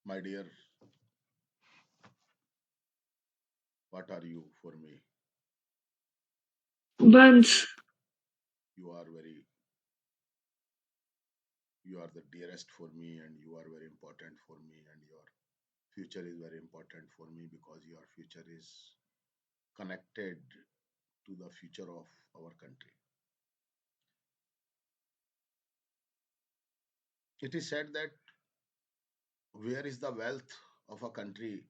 My dear, what are you for me? Buns. You are very, you are the dearest for me, and you are very important for me, and your future is very important for me because your future is connected to the future of our country. It is said that where is the wealth of a country?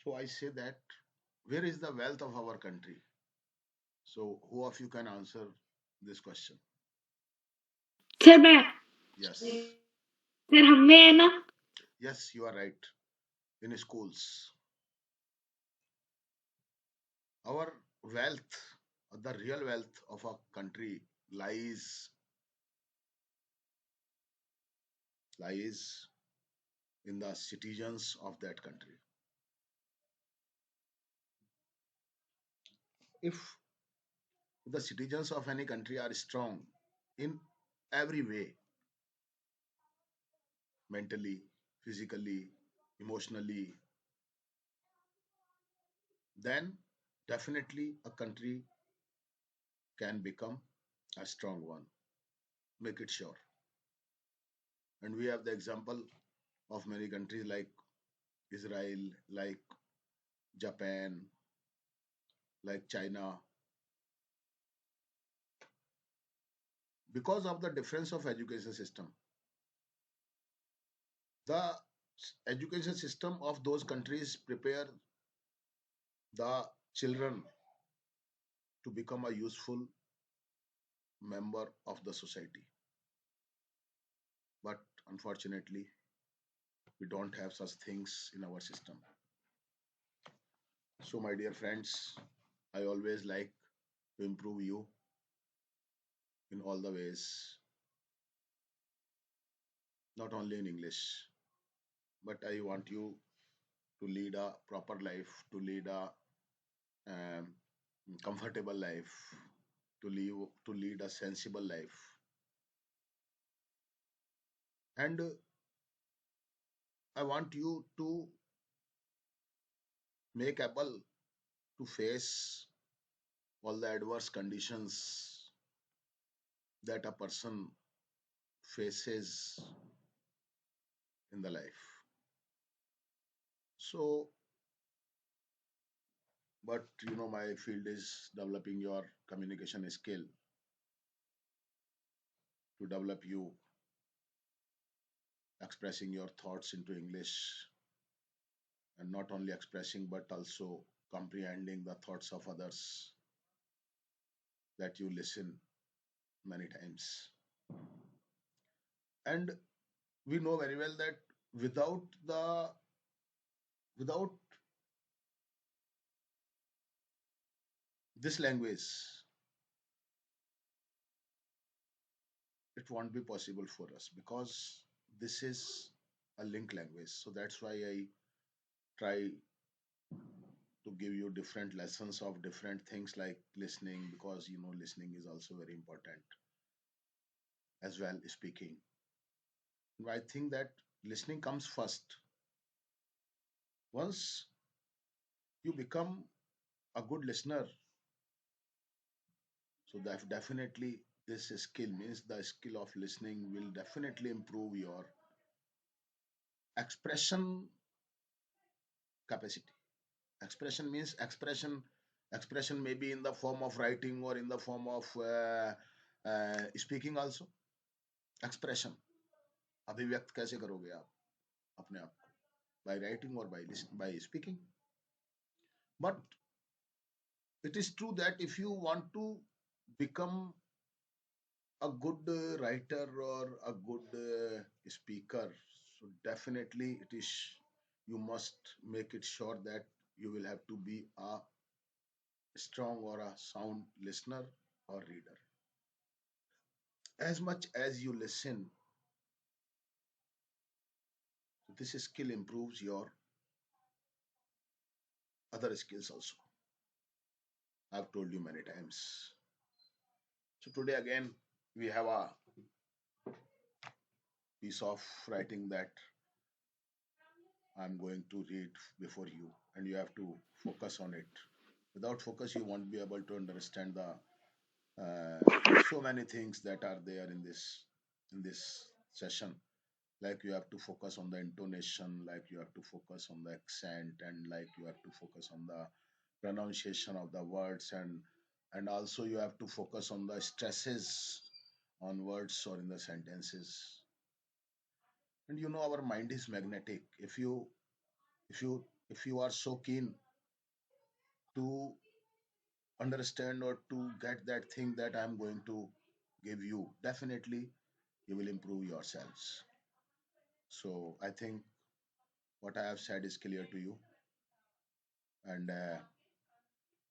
So I say that where is the wealth of our country? So who of you can answer this question? Sir मैं Yes, sir हम में है ना yes, you are right. In schools, our wealth, the real wealth of a country lies in the citizens of that country. If the citizens of any country are strong in every way, mentally, physically, emotionally, then definitely a country can become a strong one. Make it sure. And we have the example of many countries like Israel, like Japan, like China, because of the difference of education system. The education system of those countries prepare the children to become a useful member of the society. But unfortunately, we don't have such things in our system. So, my dear friends, I always like to improve you in all the ways, not only in English, but I want you to lead a proper life, to lead a um, comfortable life, to lead a sensible life, and I want you to make able to face all the adverse conditions that a person faces in the life. So, but my field is developing your communication skill to develop you expressing your thoughts into English, and not only expressing but also comprehending the thoughts of others that you listen many times. And we know very well that without the without this language, it won't be possible for us because this is a link language. So that's why I try to give you different lessons of different things like listening, because listening is also very important, as well speaking. I think that listening comes first. Once you become a good listener, so that definitely this skill means the skill of listening will definitely improve your expression capacity. Expression means expression may be in the form of writing or in the form of speaking also. Expression, अभिव्यक्त कैसे करोगे आप अपने आप को, by writing or by speaking. But it is true that if you want to become a good writer or a good speaker, so definitely it is, you must make it sure that you will have to be a strong or a sound listener or reader. As much as you listen, this skill improves your other skills also. I've told you many times. So today again we have a piece of writing that I'm going to read before you, and you have to focus on it. Without focus, you won't be able to understand the so many things that are there in this session. Like you have to focus on the intonation, like you have to focus on the accent, and like you have to focus on the pronunciation of the words, and also you have to focus on the stresses on words or in the sentences. And you know our mind is magnetic. If you are so keen to understand or to get that thing that I'm going to give you, definitely you will improve yourselves. So I think what I have said is clear to you. And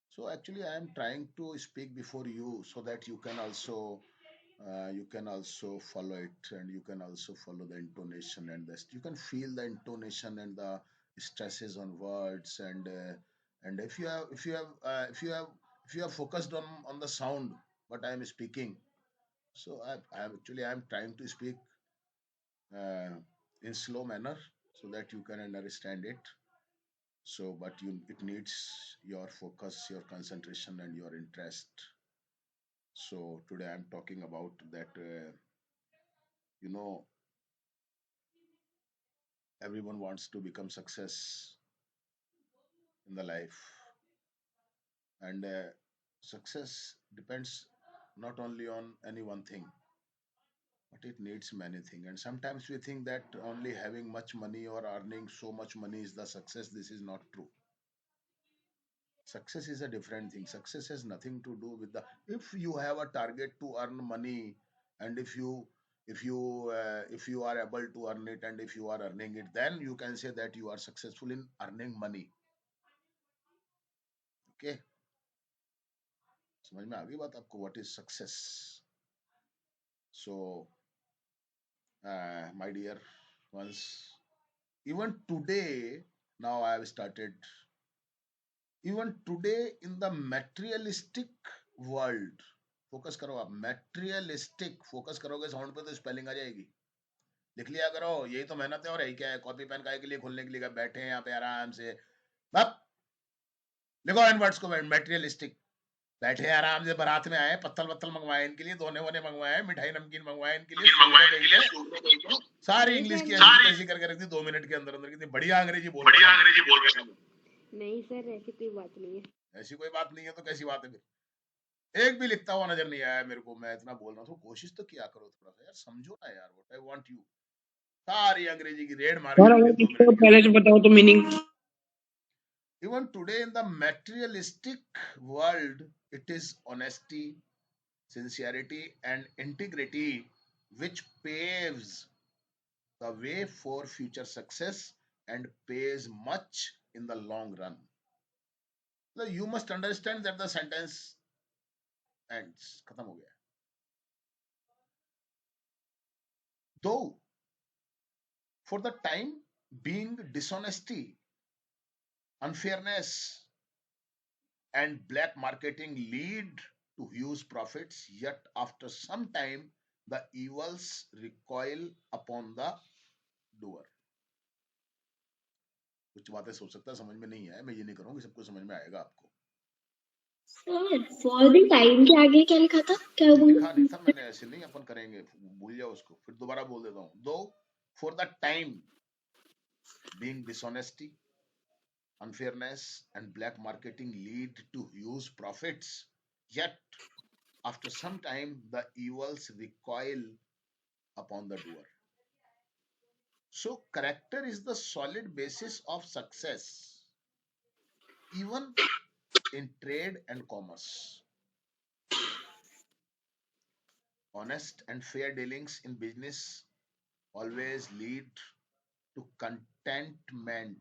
so actually I am trying to speak before you so that you can also follow it, and you can also follow the intonation, and this you can feel the intonation and the stresses on words. And if you have focused on the sound what I am speaking, so I'm trying to speak uh, in slow manner so that you can understand it. So but you it needs your focus, your concentration, and your interest. So today I'm talking about that you know everyone wants to become success in the life, and success depends not only on any one thing, but it needs many things. And sometimes we think that only having much money or earning so much money is the success. This is not true. Success is a different thing. Success has nothing to do with the if you have a target to earn money, and if you are able to earn it, and if you are earning it, then you can say that you are successful in earning money. Okay, समझ में आ गई बात आपको what is success? So my dear ones, even today, now I have started, even today in the materialistic world, focus करो आप, materialistic focus करोगे sound पे तो स्पेलिंग आ जाएगी. लिख लिया करो, यही तो मेहनत है. और यही क्या है, कॉपी पेन काय के लिए खोलने के लिए बैठे हैं यहाँ पे आराम से. बस लिखो इन वर्ड्स को, मैटेरियलिस्टिक. बैठे आराम से, बारात में आए, पत्तल वत्तल मंगवाए इनके लिए, धोने वोने मंगवाए, मिठाई नमकीन मंगवाए इनके लिए, सारी नहीं इंग्लिश सर, की नहीं ऐसी तैसी करके रख दी 2 मिनट के अंदर अंदर. कितनी बढ़िया अंग्रेजी बोल रहा है. नहीं सर, ऐसी कोई बात नहीं है. ऐसी कोई बात नहीं है तो कैसी बात है फिर? एक भी लिखता हुआ नजर नहीं आया मेरे को. मैं इतना बोल रहा हूँ, कोशिश तो किया करो थोड़ा सा यार, समझो ना यार. व्हाट आई वांट यू, सारी अंग्रेजी की रेड मार के सर रख अगर दी 2 मिनट किसको के पहले अंदर. से बताओ तो meaning. Even today in the materialistic world, it is honesty, sincerity, and integrity which paves the way for future success and pays much in the long run. So you must understand that the sentence ends. खत्म हो गया. Though for the time being, dishonesty, unfairness, and black marketing lead to huge profits, yet after some time the evils recoil upon the doer. कुछ बातें सोच सकता है, समझ में नहीं आया, मैं ये नहीं करूंगी, सबको समझ में आएगा आपको. सर फॉर द टाइम के आगे क्या लिखा था, क्या बोल लिखा नहीं था मैंने, ऐसे नहीं अपन करेंगे, भूल जाओ उसको. फिर दोबारा बोल देता हूँ. दो for the time being dishonesty, unfairness, and black marketing lead to huge profits, yet after some time the evils recoil upon the doer. So character is the solid basis of success, even in trade and commerce. Honest and fair dealings in business always lead to contentment.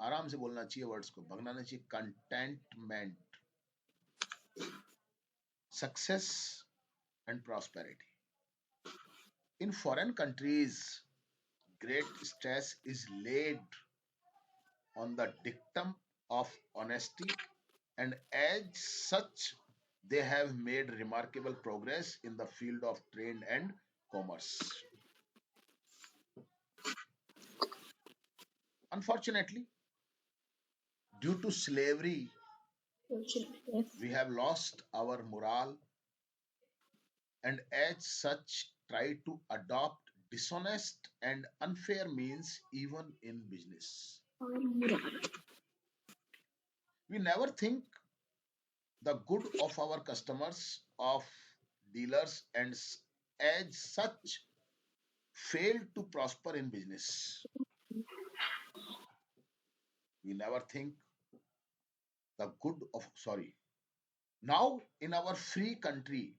आराम से बोलना चाहिए words को, भगना नहीं चाहिए. Contentment, success and prosperity. In foreign countries, great stress is laid on the dictum of honesty, and as such, they have made remarkable progress in the field of trade and commerce. Unfortunately, due to slavery, Yes. we have lost our morale and as such try to adopt dishonest and unfair means even in business. Or moral. We never think the good of our customers, of dealers, and as such fail to prosper in business. We never think the good of, sorry. Now, in our free country,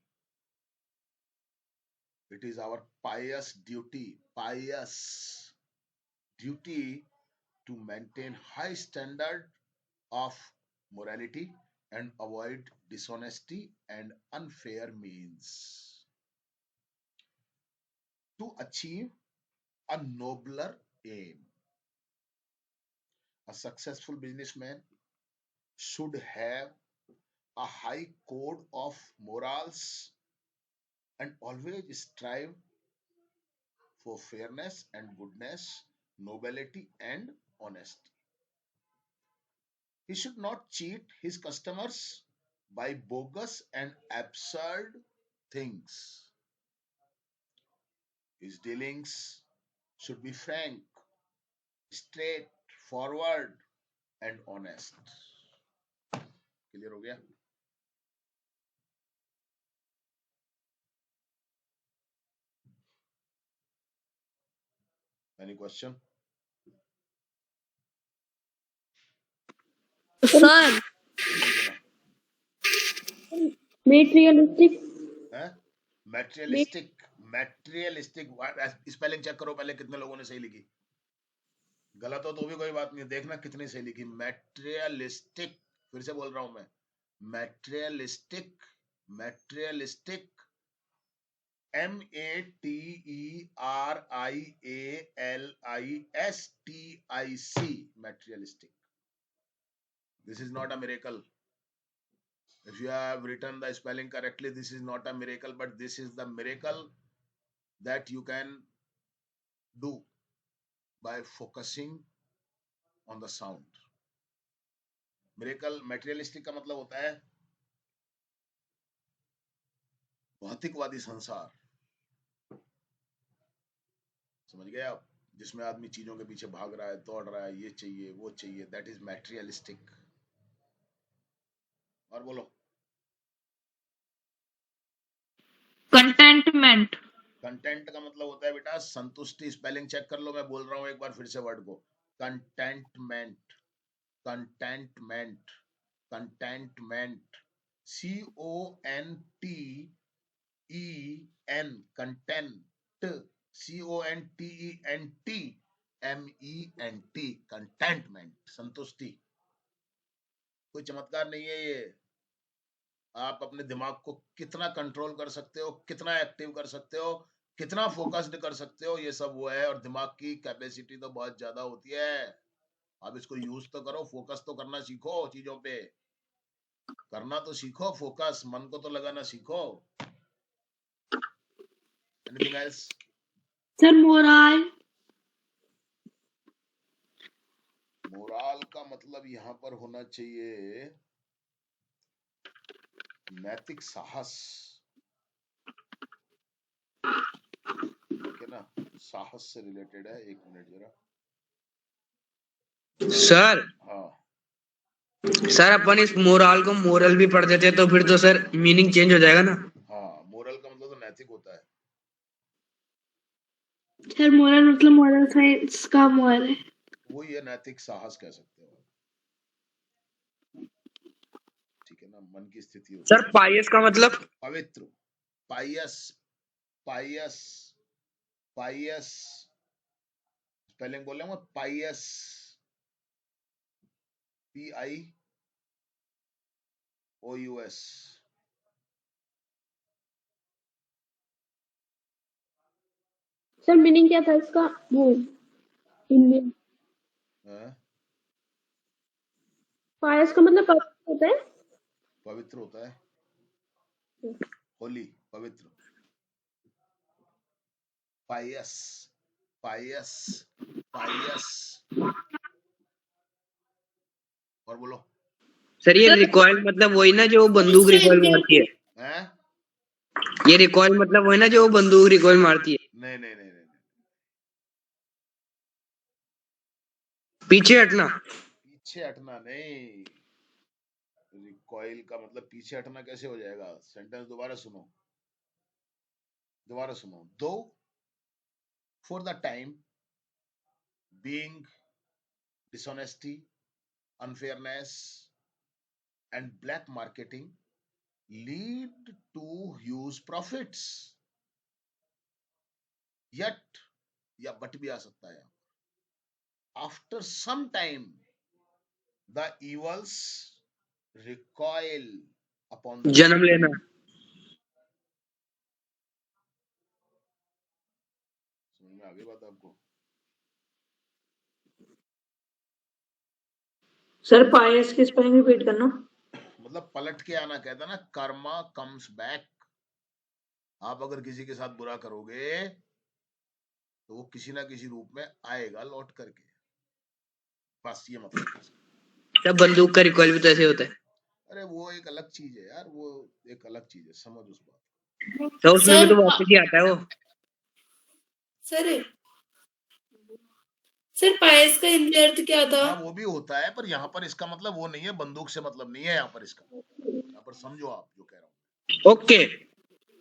it is our pious duty to maintain high standard of morality and avoid dishonesty and unfair means to achieve a nobler aim. A successful businessman should have a high code of morals and always strive for fairness and goodness, nobility and honesty. He should not cheat his customers by bogus and absurd things. His dealings should be frank, straight forward and honest. Clear हो गया? Any question? Sir, एक ही देना materialistic. है materialistic spelling check करो पहले कितने लोगों ने सही लिखी. गलत हो तो भी कोई बात नहीं, देखना कितनी सही लिखी. मैटेरियलिस्टिक, फिर से बोल रहा हूं मैं, materialistic. Materialistic, MEATERIALISTIC, materialistic. This is not a miracle. If you have written the spelling correctly, this is not a miracle, but this is the miracle that you can do by focusing on the sound. Miracle, materialistic का मतलब होता है भौतिकवादी संसार. समझ गए आप? जिसमें आदमी चीजों के पीछे भाग रहा है, दौड़ रहा है, ये चाहिए वो चाहिए, दैट इज मैटेरियलिस्टिक. और बोलो. Contentment. कंटेंट का मतलब होता है बेटा संतुष्टि. स्पेलिंग चेक कर लो, मैं बोल रहा हूं एक बार फिर से वर्ड को. Contentment, contentment, contentment. CONTEN, content. CONTENTMENT, contentment, संतुष्टि. कोई चमत्कार नहीं है ये. आप अपने दिमाग को कितना कंट्रोल कर सकते हो, कितना एक्टिव कर सकते हो, कितना फोकस्ड कर सकते हो, ये सब वो है. और दिमाग की कैपेसिटी तो बहुत ज्यादा होती है. आप इसको यूज तो करो, फोकस तो करना सीखो, चीजों पे करना तो सीखो. फोकस, मन को तो लगाना सीखो. Anything else? Sir, moral. Morale का मतलब यहाँ पर होना चाहिए नैतिक साहस. ठीक है ना? साहस से रिलेटेड है. एक मिनट जरा. सर हाँ, सर अपन इस मोरल को मोरल भी पढ़ देते तो फिर तो सर मीनिंग चेंज हो जाएगा ना. हाँ, मोरल का मतलब तो नैतिक होता है. सर, moral मतलब moral science का moral है. वही है, नैतिक साहस कह सकते हो. ठीक है ना? मन की स्थिति होती सर है. पायस का मतलब पवित्र, पायस, पायस, पायस. स्पेलिंग बोल रहा हूँ, पायस, PIOUS. सर, मीनिंग क्या था इसका? वो इंडियन. पायस का मतलब पवित्र होता है. पवित्र होता है. होली, पवित्र, पायस, पायस, पायस। और बोलो। सर ये रिकॉइल मतलब वही ना जो बंदूक रिकॉइल मारती है? हैं? ये रिकॉइल मतलब वही ना जो बंदूक रिकॉइल मारती है? नहीं नहीं नहीं नहीं, पीछे हटना? पीछे हटना नहीं। रिकॉइल का मतलब पीछे हटना कैसे हो जाएगा? सेंटेंस दोबारा सुनो, दोबारा सुनो। दो for the time being dishonesty, unfairness and black marketing lead to huge profits, yet या बट भी आ सकता है, after some time the evils recoil upon the जन्म लेना? समझ में आ गई बात आपको? सर पायस की स्पेलिंग रिपीट करना। मतलब पलट के आना, कहता ना कर्मा कम्स बैक। आप अगर किसी के साथ बुरा करोगे तो वो किसी ना किसी रूप में आएगा लौट करके, बस ये मतलब है। तब बंदूक का रिकॉइल भी तो ऐसे होता है। अरे वो एक अलग चीज है यार, वो एक अलग चीज है, समझ उस बात। तो उसमें भी तो वापस ही आता है वो। सर सर पायस का हिंदी अर्थ क्या था? हाँ वो भी होता है, पर यहाँ पर इसका मतलब वो नहीं है, बंदूक से मतलब नहीं है यहाँ पर इसका। यहाँ पर समझो आप जो कह रहा हूँ। ओके।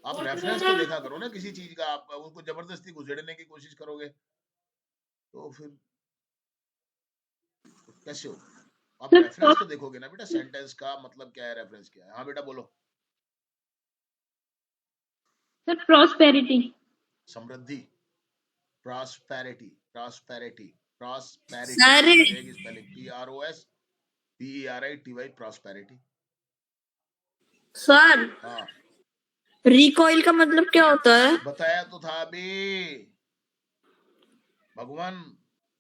आप रेफरेंस तो देखा करो ना किसी चीज का, आप उसको जबरदस्ती घुसेड़ने की कोशिश करोगे तो फिर कैसे हो? आप रेफरेंस तो देखोगे ना बेटा, सेंटेंस का मतलब क्या है, रेफरेंस क्या है। हाँ बेटा बोलो। Sir prosperity. समृद्धि, prosperity, prosperity, prosperity. Sir spelling PROSPERITY, prosperity. Sir हाँ रिकॉइल का मतलब क्या होता है? बताया तो था अभी भगवान,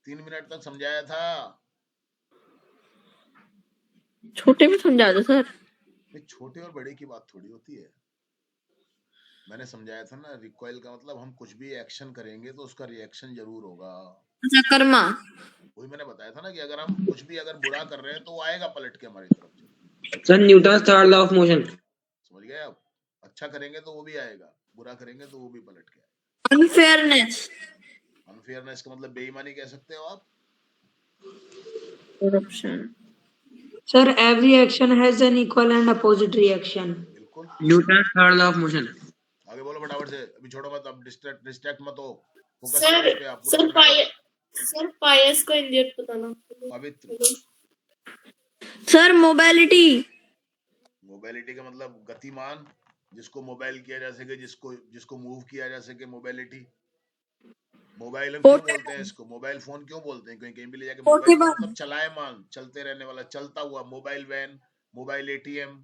3 मिनट तक समझाया था। छोटे में समझा दो सर। छोटे और बड़े की बात थोड़ी होती है। मैंने समझाया था ना, रिकॉइल का मतलब हम कुछ भी एक्शन करेंगे तो उसका रिएक्शन जरूर होगा। अच्छा कर्मा। वही मैंने बताया था ना कि अगर हम कुछ भी अगर बुरा कर रहे हैं तो वो आएगा पलट के हमारी तरफ। Sir Newton third law of motion. समझ गए आप? अच्छा करेंगे तो वो भी आएगा, बुरा करेंगे तो वो भी पलट के आएगा। अनफेयरनेस। अनफेयरनेस का मतलब बेईमानी कह सकते हो आप। Corruption. Sir, every action has an equal and opposite reaction. बिल्कुल। Newton third law of motion. आगे बोलो फटाफट से, अभी छोड़ो मत, अब डिस्ट्रैक्ट मत हो, फोकस सर करो इस पे, आप पूरा सर करने का। सर पायस का हिंदी अर्थ बताना। पवित्र। Sir mobility. मोबाइलिटी का मतलब गतिमान, जिसको मोबाइल किया जा सके, जिसको जिसको मूव किया जा सके, मोबाइलिटी। मोबाइल हम क्यों बोलते हैं इसको, मोबाइल फोन क्यों बोलते हैं? कहीं कहीं भी ले जाके मोबाइल का मतलब चलायमान, चलते रहने वाला, चलता हुआ, मोबाइल वैन, मोबाइल ATM।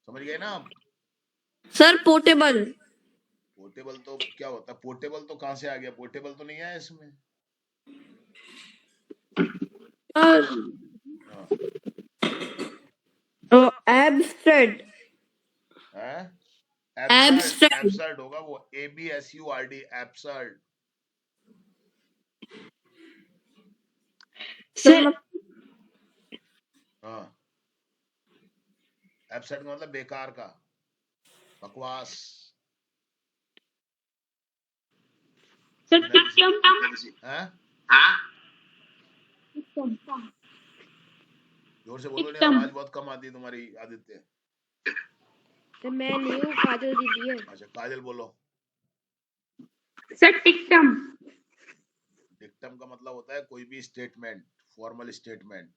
समझ गए ना आप? Sir portable. पोर्टेबल तो क्या होता है? पोर्टेबल तो कहां से आ गया? पोर्टेबल तो नहीं है इसमें। एब्स्ट्रैक्ट। एब्सर्ड होगा वो, ABSURD, एब्सर्ड। सर हाँ एब्सर्ड का मतलब बेकार का, बकवास। सर बिना किसी हैं? जोर से बोलो, नहीं आवाज बहुत कम आती है तुम्हारी आदित्य। मैं नहीं हूँ, काजल दीदी है। अच्छा काजल बोलो। सर टिकटम। डिक्टम का मतलब होता है कोई भी statement, formal statement.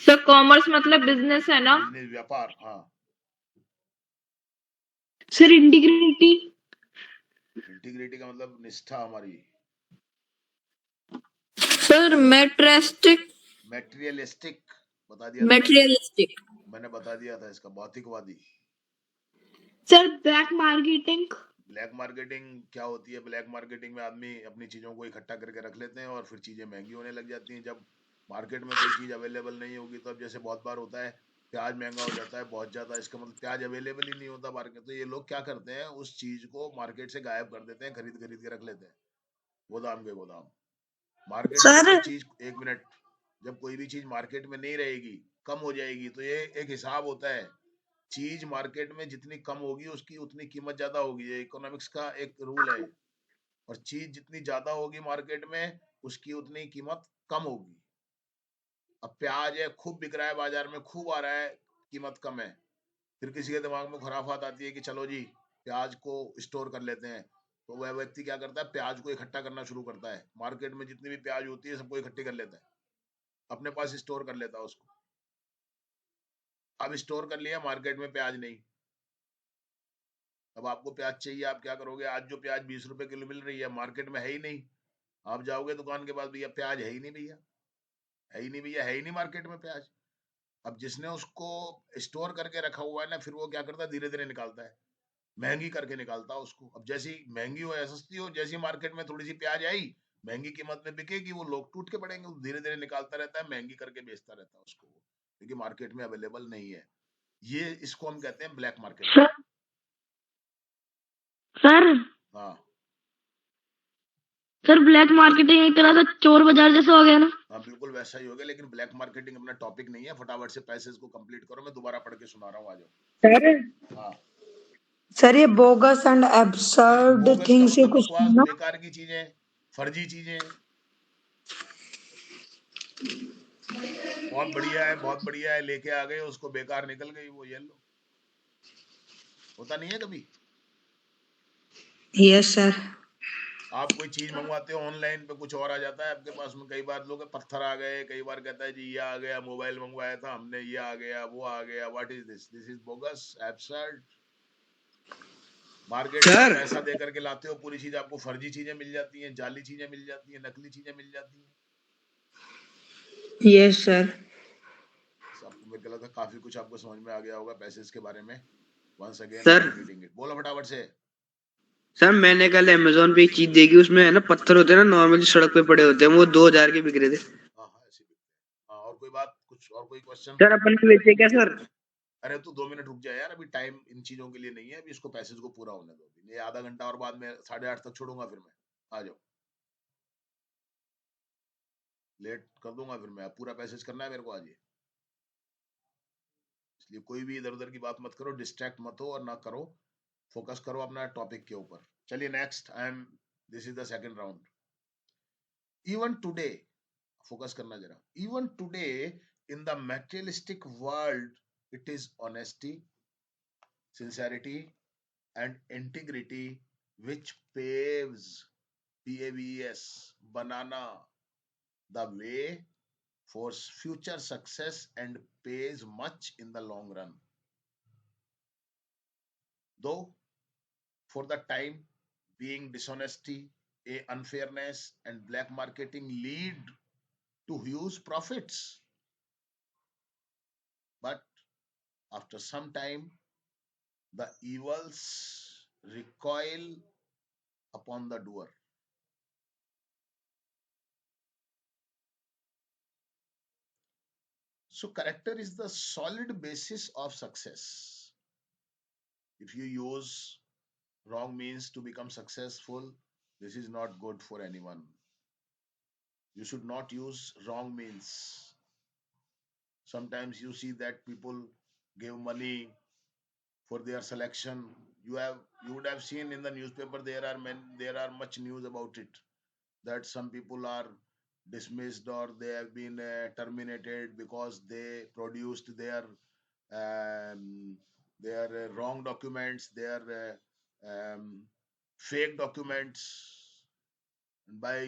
Sir commerce मतलब बिजनेस है ना? बिजनेस, व्यापार। हाँ सर इंटीग्रिटी। इंटीग्रिटी का मतलब निष्ठा हमारी। सर मेट्रिस्टिक। मेटेरियलिस्टिक बता दिया था मेटेरियलिस्टिक। मैंने बता दिया था इसका, भौतिकवादी। Sir black marketing. Black marketing क्या होती है? ब्लैक मार्केटिंग में आदमी अपनी चीजों को इकट्ठा करके रख लेते हैं और फिर चीजें महंगी होने लग जाती हैं। जब मार्केट में कोई चीज अवेलेबल नहीं होगी तो अब जैसे बहुत बार होता है प्याज महंगा हो जाता है बहुत ज्यादा, इसका मतलब प्याज अवेलेबल ही नहीं होता मार्केट। तो ये लोग क्या करते हैं, उस चीज को मार्केट से गायब कर देते हैं, खरीद खरीद के रख लेते हैं गोदाम के गोदाम। मार्केट में जब सर वो चीज, एक मिनट, जब कोई भी चीज मार्केट में नहीं रहेगी, कम हो जाएगी, तो ये एक हिसाब होता है, चीज मार्केट में जितनी कम होगी उसकी उतनी कीमत ज्यादा होगी, ये इकोनॉमिक्स का एक रूल है। और चीज जितनी ज्यादा होगी मार्केट में, उसकी उतनी कीमत कम होगी। अब प्याज है, खूब बिक रहा है बाजार में, खूब आ रहा है, कीमत कम है, फिर किसी के दिमाग में खुराफात आती है कि चलो जी प्याज को स्टोर कर लेते हैं, तो वह व्यक्ति क्या करता है, प्याज को इकट्ठा करना शुरू करता है, मार्केट में जितनी भी प्याज होती है सबको इकट्ठी कर लेता है, अपने पास स्टोर कर लेता है उसको। अब स्टोर कर लिया, मार्केट में प्याज नहीं, अब आपको प्याज चाहिए, आप क्या करोगे, आज जो प्याज 20 रुपए किलो मिल रही है मार्केट में है ही नहीं, आप जाओगे दुकान के पास, भैया प्याज है ही नहीं, भैया है ही नहीं, भैया है ही नहीं मार्केट में प्याज। अब जिसने उसको स्टोर करके रखा हुआ है ना, फिर वो क्या करता है, धीरे धीरे निकालता है, महंगी करके निकालता है उसको। अब जैसी महंगी हो या सस्ती हो, जैसी मार्केट में थोड़ी सी प्याज आई, महंगी कीमत में बिकेगी, वो लोग टूट के पड़ेंगे, वो धीरे धीरे निकालता रहता है, महंगी करके बेचता रहता है उसको, क्योंकि मार्केट में अवेलेबल नहीं है। ये इसको हम कहते हैं ब्लैक मार्केटिंग। सर सर हाँ सर ब्लैक मार्केटिंग एक तरह से चोर बाजार जैसा हो गया ना। हाँ, बिल्कुल वैसा ही हो गया, लेकिन ब्लैक मार्केटिंग अपना टॉपिक नहीं है, फटाफट से पैसेज को कंप्लीट करो, मैं दोबारा पढ़ के सुना रहा हूँ, आ जाओ। सर हाँ, सर ये बोगस एंड एब्सर्ड बोगस का थिंग्स ये मतलब कुछ बकवास, ना। बेकार की चीजें, फर्जी चीजें। बहुत बढ़िया है, बहुत बढ़िया है, लेके आ गए उसको, बेकार निकल गई वो, ये लो, होता नहीं है कभी। Yes sir. आप कोई चीज मंगवाते हो ऑनलाइन पे, कुछ और आ जाता है आपके पास में, कई बार लोग पत्थर आ गए, कई बार कहता है जी ये आ गया, मोबाइल मंगवाया था हमने, ये आ गया, वो आ गया, what is this, this is bogus, absurd. Market में आप सर पैसा दे करके लाते हो पूरी चीज, आपको फर्जी चीजें मिल जाती हैं, जाली चीजें मिल जाती हैं, नकली चीजें मिल जाती हैं। Yes sir. आपको मेरे को लगता है काफी कुछ आपको समझ में आ गया होगा पैसेज के बारे में। Once again I sir am reading it, बोलो फटाफट से। सर मैंने कल अमेजोन पे एक चीज देखी, उसमें है ना पत्थर होते हैं ना, नॉर्मली सड़क पे पड़े होते हैं, वो 2000 के बिक रहे थे। हाँ हाँ, ऐसे बिकते हैं। हाँ, और कोई बात, कुछ और कोई क्वेश्चन? सर अपन ने बेचे क्या सर? अरे तू 2 मिनट रुक जा यार, अभी टाइम इन चीजों के लिए नहीं है, अभी इसको पैसेज को पूरा होने दो, अभी ये आधा घंटा और बाद में 8:30 तक छोड़ूंगा, फिर मैं आ जाओ, लेट कर दूंगा, फिर मैं पूरा पैसेज करना है मेरे को आज ये, इसलिए कोई भी इधर उधर की बात मत करो, डिस्ट्रैक्ट मत हो और ना करो, फोकस करो अपना टॉपिक के ऊपर। चलिए next, I am, this is the second round. Even today, focus करना जरा, even today in the materialistic world, it is honesty, sincerity and integrity which paves, paves, banana, the way for future success and pays much in the long run. Though for the time being, dishonesty, unfairness and black marketing lead to huge profits, but after some time the evils recoil upon the doer. So character is the solid basis of success. If you use wrong means to become successful, this is not good for anyone. You should not use wrong means. Sometimes you see that people give money for their selection. You would have seen in the newspaper, there are much news about it, that some people are dismissed or they have been terminated because they produced um, wrong documents, their fake documents, and by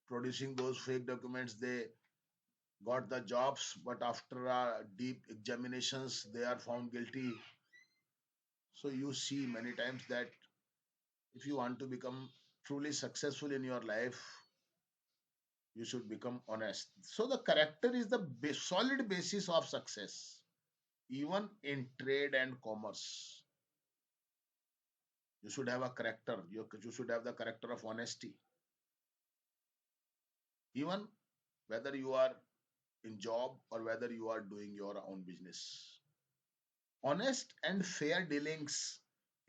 producing those fake documents they got the jobs, but after deep examinations they are found guilty. So you see many times that if you want to become truly successful in your life, you should become honest. So the character is the solid basis of success, even in trade and commerce. You should have a character. You should have the character of honesty. Even whether you are in job or whether you are doing your own business. Honest and fair dealings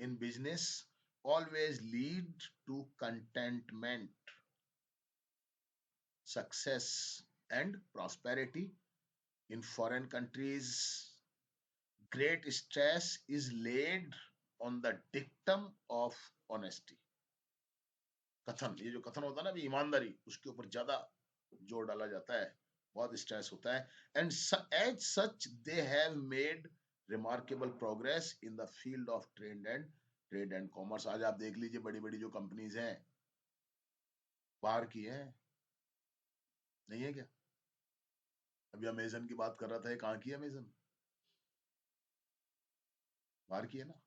in business always lead to contentment, success, and prosperity. In foreign countries, great stress is laid on the dictum of honesty. कथन, ये जो कथन होता है ना, ईमानदारी, उसके ऊपर ज्यादा जोर डाला जाता है, बहुत स्ट्रेस होता है. And as such they have made remarkable progress in the field of trade and commerce. आज आप देख लीजिए, बड़ी बड़ी जो कंपनीज हैं बाहर की हैं, नहीं है क्या? अभी अमेजन की बात कर रहा था, ये कहाँ की है अमेजन? बाहर की है ना.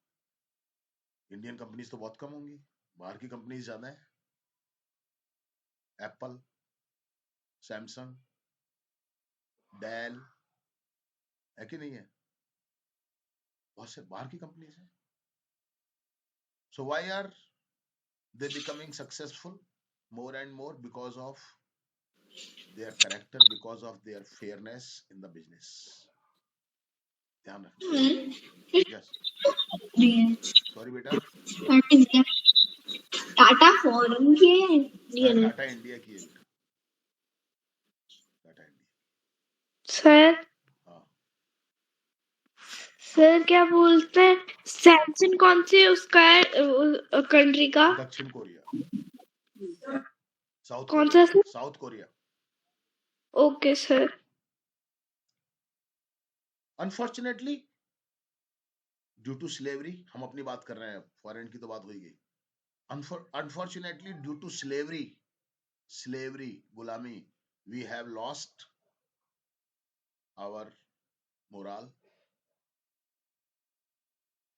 इंडियन कंपनीज तो बहुत कम होंगी, बाहर की कंपनीज ज्यादा है. एप्पल, सैमसंग, डेल, है कि नहीं है? बहुत से बाहर की कंपनीज हैं. So why are they becoming successful more and more? Because of their character, because of their fairness in the business. ध्यान रखना. Yes. Sorry बेटा. टाटा फॉरेन की है, इंडियन है? टाटा इंडिया की है बेटा. टाटा इंडिया. सर हाँ, सर क्या बोलते हैं, सैमसंग कौन सी उसका है कंट्री का? दक्षिण कोरिया. साउथ कौन कोरिया. सा sir? South Korea. Okay sir. Unfortunately due to slavery, हम अपनी बात कर रहे हैं, फॉरेन की तो बात हो ही गई. अनफॉर्चुनेटली ड्यू टू स्लेवरी, गुलामी, we have lost our morale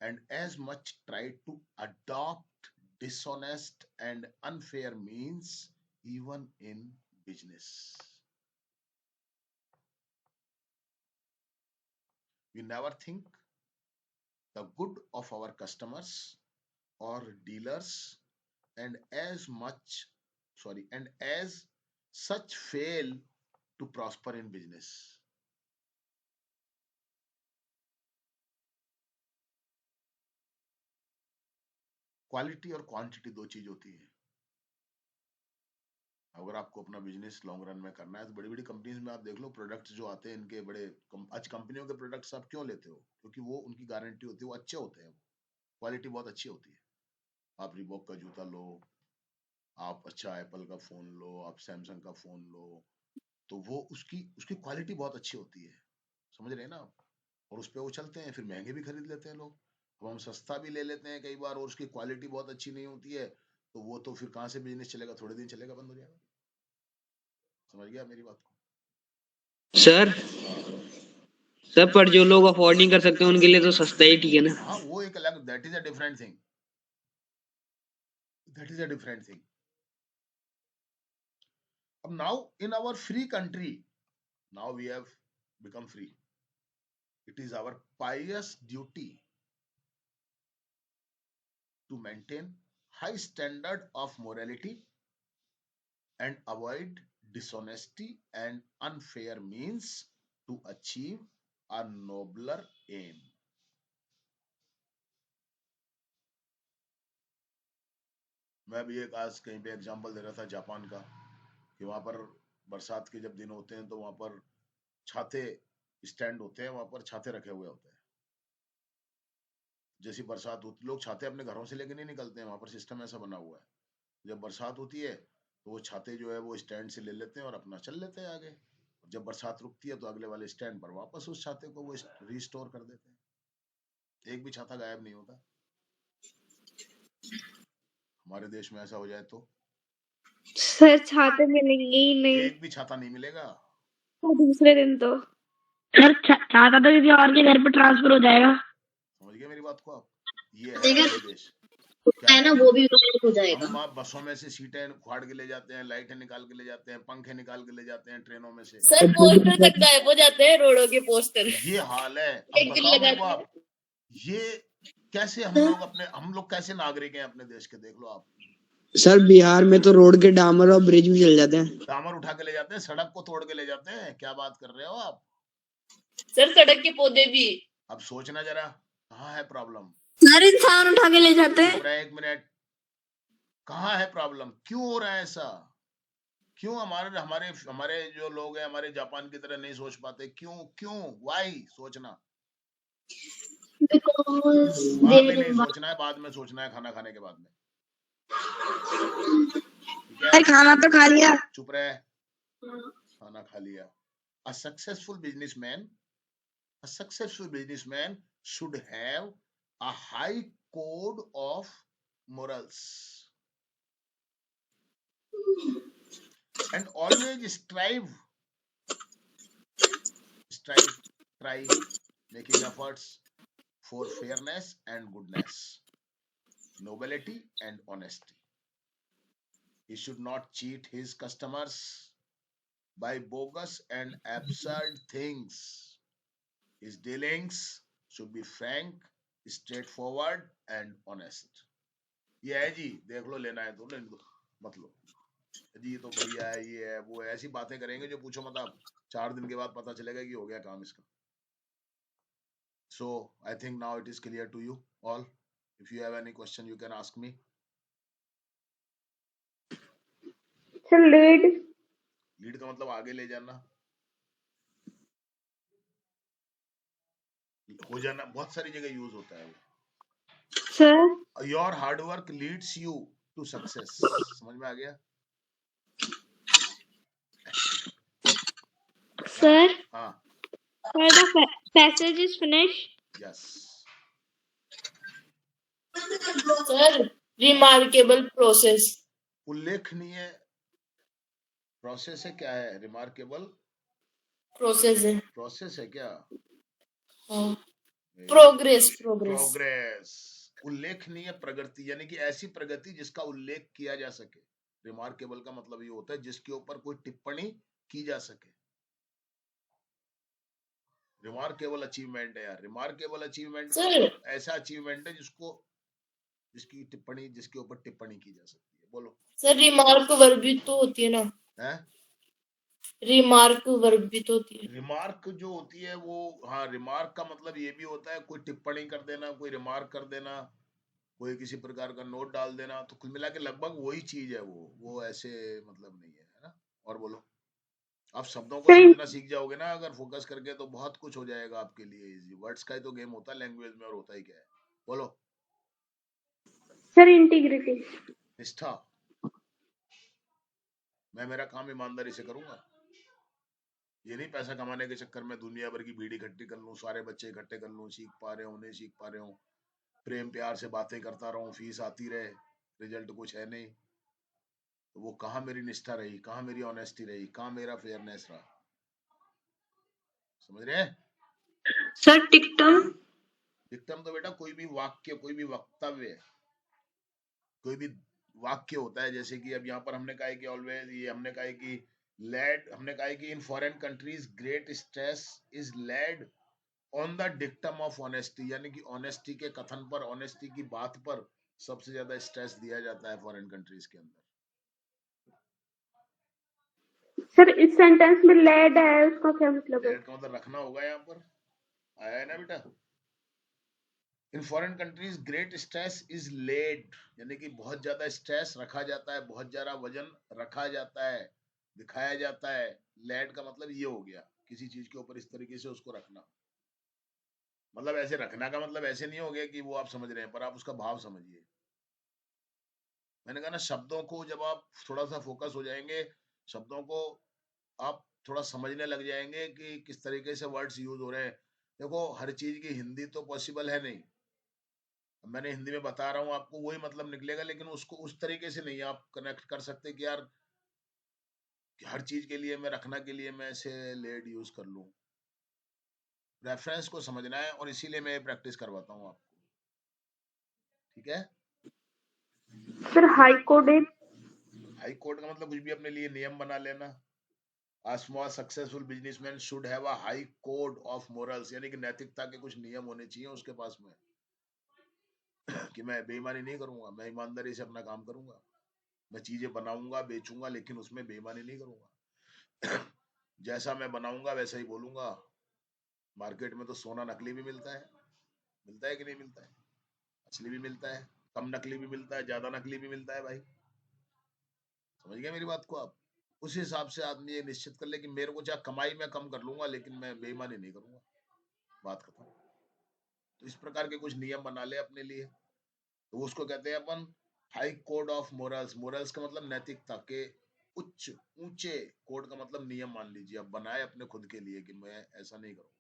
and as much tried to adopt dishonest and unfair means even in business. We never think the good of our customers or dealers and as such fail to prosper in business. Quality और quantity दो चीज होती है. अगर आपको अपना business long run में करना है तो बड़ी बड़ी कंपनीज में आप देख लो, प्रोडक्ट्स जो आते हैं इनके बड़े आज कंपनियों के प्रोडक्ट्स आप क्यों लेते हो? क्योंकि वो उनकी गारंटी होती है, वो अच्छे होते हैं, क्वालिटी बहुत अच्छी होती है. आप रिबॉक का जूता लो, आप अच्छा एप्पल का फोन लो, आप सैमसंग का फोन लो, तो वो उसकी क्वालिटी बहुत अच्छी होती है. समझ रहे हैं ना आप? और उस पर वो चलते हैं, फिर महंगे भी खरीद लेते हैं लोग. अब हम सस्ता भी ले लेते हैं कई बार और उसकी क्वालिटी बहुत अच्छी नहीं होती है, तो वो तो फिर कहाँ से बिजनेस चलेगा? थोड़े दिन चलेगा, बंद हो जाएगा. समझ गया मेरी बात को? सर सर पर जो लोग अफोर्ड नहीं कर सकते उनके लिए तो सस्ता ही ठीक है ना. हाँ, वो एक अलग, that is a different thing. अब now in our free country, now we have become free. It is our pious duty to maintain high standard of morality and avoid dishonesty and unfair means to achieve a nobler aim. मैं भी एक आज कहीं पे example दे रहा था Japan का, कि वहां पर बरसात के जब दिन होते हैं तो वहां पर छाते स्टैंड होते हैं, वहां पर छाते रखे हुए होते हैं. जैसी बरसात होती, लोग छाते अपने घरों से लेके नहीं निकलते हैं, वहां पर सिस्टम ऐसा बना हुआ है. जब बरसात होती है तो वो छाते जो है वो स्टैंड से ले लेते हैं और अपना चल लेते हैं आगे. जब बरसात रुकती है तो अगले वाले स्टैंड पर वापस उस छाते को वो रिस्टोर कर देते हैं. एक भी छाता गायब नहीं होता. हमारे देश में ऐसा हो जाए तो सर छाते मिलेंगे ही नहीं, एक भी छाता नहीं मिलेगा. तो दूसरे दिन तो सर छाता तो किसी और के घर पे ट्रांसफर हो जाएगा. समझ गए मेरी बात को आप? ये है हमारे देश. है ना, वो भी हो जाएगा. हम आप बसों में से सीटें उखाड़ के ले जाते हैं, लाइटें निकाल के ले जाते हैं, पंखे निकाल के ले जाते हैं ट्रेनों में से. सर पोस्टर तक गायब हो जाते हैं, रोडों के पोस्टर. ये हाल है. एक अब दिन बताओ मेरे लगाते को आप, ये कैसे हम लोग कैसे नागरिक हैं अपने देश के? देख लो आप. सर बिहार में तो रोड के डामर और ब्रिज भी चल जाते हैं. डामर उठा के ले जाते हैं, सड़क को तोड़ के ले जाते हैं. क्या बात कर रहे हो आप? सर सड़क के पौधे भी. अब सोचना जरा, कहाँ है प्रॉब्लम? सर इंसान उठा के ले जाते हैं। चुप रहे एक मिनट, कहाँ है प्रॉब्लम? क्यों हो रहा है ऐसा? क्यों हमारे हमारे हमारे जो लोग हैं हमारे जापान की तरह नहीं सोच पाते? क्यों क्यों वाई? सोचना, Because बाद they में नहीं require सोचना है, बाद में सोचना है, खाना खाने के बाद में, ठीक सर है? खाना तो खा लिया। चुप रहे, खाना खा लिया। A successful businessman should have a high code of morals and always try making efforts for fairness and goodness, nobility and honesty. He should not cheat his customers by bogus and absurd things. His dealings should be frank, straightforward and honest. ये है जी, देख लो, लेना है तो ले लो, मत लो जी, ये तो बढ़िया है, ये है वो है, ऐसी बातें करेंगे जो पूछो मत आप, 4 दिन के बाद पता चलेगा कि हो गया काम इसका. So I think now it is clear to you all. If you have any question, you can ask me. Sir lead lead का मतलब आगे ले जाना, हो जाना, बहुत सारी जगह यूज होता है वो. Sir your hard work leads you to success. समझ में आ गया? सर हाँ, sir the passage is finish. Yes. Sir remarkable process. उल्लेखनीय प्रोसेस है, क्या है? रिमार्केबल प्रोसेस है. प्रोसेस है क्या? प्रोग्रेस. प्रोग्रेस, उल्लेखनीय प्रगति, यानी कि ऐसी प्रगति जिसका उल्लेख किया जा सके. रिमार्केबल का मतलब ये होता है जिसके ऊपर कोई टिप्पणी की जा सके. रिमार्केबल अचीवमेंट है यार. रिमार्केबल अचीवमेंट सर ऐसा अचीवमेंट है जिसकी ऊपर टिप्पणी की जा सकती है. बोलो. सर रिमार्क वर्ब भी तो होती है ना. है? रिमार्क वर्ब भी तो होती है. रिमार्क जो होती है वो, हाँ, रिमार्क का मतलब ये भी होता है कोई टिप्पणी कर देना, कोई रिमार्क कर देना, कोई किसी प्रकार का नोट डाल देना. तो कुल मिला के लगभग वही चीज है वो ऐसे मतलब नहीं है ना. और बोलो. आप शब्दों को समझना सीख जाओगे ना अगर फोकस करके, तो बहुत कुछ हो जाएगा आपके लिए इजी. वर्ड्स का ही तो गेम होता है लैंग्वेज में, और होता ही क्या है? बोलो. Sir integrity. निष्ठा. मैं मेरा काम ईमानदारी से करूंगा. ये नहीं पैसा कमाने के चक्कर में दुनिया भर की भीड़ इकट्ठी कर लूं, सारे बच्चे इकट्ठे कर लूं, सीख पा रहे हो नहीं सीख पा रहे हो, प्रेम प्यार से बातें करता रहूं, फीस आती रहे, रिजल्ट कुछ है नहीं. तो वो कहाँ मेरी निष्ठा रही, कहाँ मेरी ऑनेस्टी रही, कहाँ मेरा फेयरनेस रहा? समझ रहे हैं? सर टिकटम. डिक्टम तो बेटा कोई भी वाक्य, कोई भी वक्तव्य, कोई भी वाक्य होता है. जैसे कि अब यहाँ पर हमने कहा है कि ऑलवेज, ये हमने कहा है कि लेड, हमने कहा है कि इन foreign countries great stress is laid on the dictum of honesty, यानी कि ऑनेस्टी के कथन पर, ऑनेस्टी की बात पर सबसे ज्यादा स्ट्रेस दिया जाता है फॉरेन कंट्रीज के अंदर. सर इस सेंटेंस में लेड है, उसका क्या मतलब है? लेड का मतलब रखना होगा, यहाँ पर आया है ना बेटा. In foreign countries great stress is laid, यानी कि बहुत ज्यादा स्ट्रेस रखा जाता है, बहुत ज्यादा वजन रखा जाता है, दिखाया जाता है. लेड का मतलब ये हो गया किसी चीज के ऊपर इस तरीके से उसको रखना. मतलब ऐसे रखना का मतलब ऐसे नहीं हो गया कि वो आप समझ रहे हैं, पर आप उसका भाव समझिए. मैंने कहा ना, शब्दों को जब आप थोड़ा सा फोकस हो जाएंगे, शब्दों को आप थोड़ा समझने लग जाएंगे कि किस तरीके से वर्ड्स यूज हो रहे हैं. देखो, हर चीज की हिंदी तो पॉसिबल है नहीं. मैंने हिंदी में बता रहा हूँ आपको, वही मतलब निकलेगा, लेकिन उसको उस तरीके से नहीं आप कनेक्ट कर सकते कि यार कि हर चीज के लिए मैं रखना के लिए मैं ऐसे लेड यूज कर लूं. रेफरेंस को समझना है, और इसीलिए मैं प्रैक्टिस करवाता हूँ आपको. ठीक है? Sir high code. High court का मतलब कुछ भी अपने लिए नियम बना लेना. A small successful businessman should have a high code of morals, यानी कि नैतिकता के कुछ नियम होने चाहिए उसके पास में, कि मैं बेईमानी नहीं करूंगा, मैं ईमानदारी से अपना काम करूंगा, मैं चीजें बनाऊंगा बेचूंगा लेकिन उसमें बेईमानी नहीं करूंगा. जैसा मैं बनाऊंगा वैसा ही बोलूंगा, मार्केट में तो सोना नकली भी मिलता है कि नहीं मिलता है? असली भी मिलता है, कम नकली भी मिलता है, ज्यादा नकली भी मिलता है भाई। समझ गए मेरी बात को आप? उस हिसाब से आदमी ये निश्चित कर ले कि मेरे को चाहे कमाई मैं कम कर लूंगा लेकिन मैं बेईमानी नहीं करूंगा, बात खत्म। तो इस प्रकार के कुछ नियम बना ले अपने लिए, तो उसको कहते हैं अपन high code of morals. Morals का मतलब नैतिकता के उच्च ऊंचे कोड का मतलब नियम मान लीजिए अब बनाए अपने खुद के लिए कि मैं ऐसा नहीं करूंगा।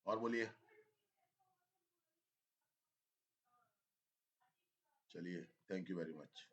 और बोलिए। चलिए, थैंक यू वेरी मच।